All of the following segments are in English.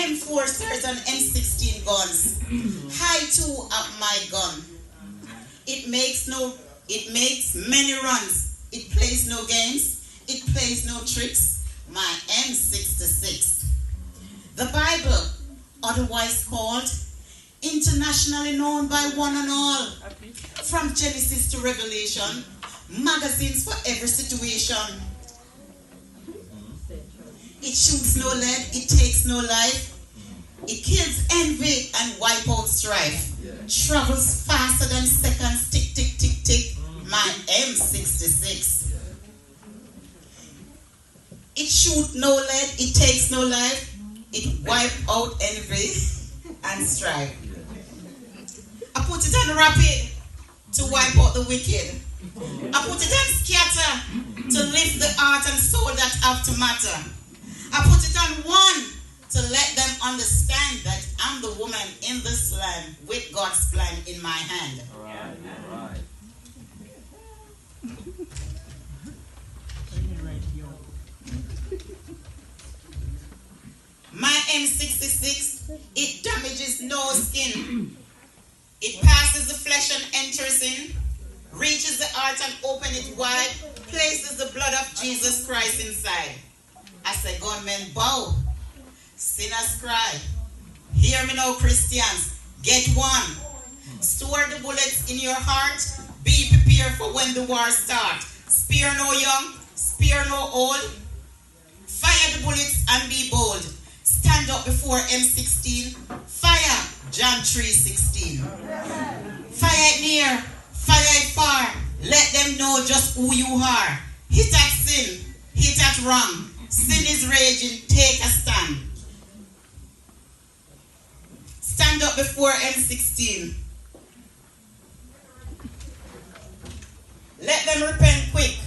M4s and M16 guns. I too have my gun. It makes many runs. It plays no games. It plays no tricks. My M66. The Bible, otherwise called, internationally known by one and all, from Genesis to Revelation, magazines for every situation. It shoots no lead, it takes no life. It kills envy and wipe out strife. Travels faster than seconds, tick, tick, tick, tick. My M66. It shoots no lead, it takes no life. It wipe out envy and strife. I put it on rapid to wipe out the wicked. I put it on scatter to lift the heart and soul that have to matter. I put it on one to let them understand that I'm the woman in this land with God's plan in my hand. All right. My M66, it damages no skin. It passes the flesh and enters in, reaches the heart and opens it wide, places the blood of Jesus Christ inside. I say, gunmen bow, sinners cry. Hear me now, Christians, get one. Store the bullets in your heart. Be prepared for when the war starts. Spare no young, spare no old. Fire the bullets and be bold. Stand up before M16. Fire, John 3:16. Fire it near, fire it far. Let them know just who you are. Hit at sin, hit at wrong. Sin is raging, take a stand. Stand up before M16. Let them repent quick.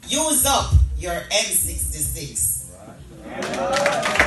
Use up your M66. Right.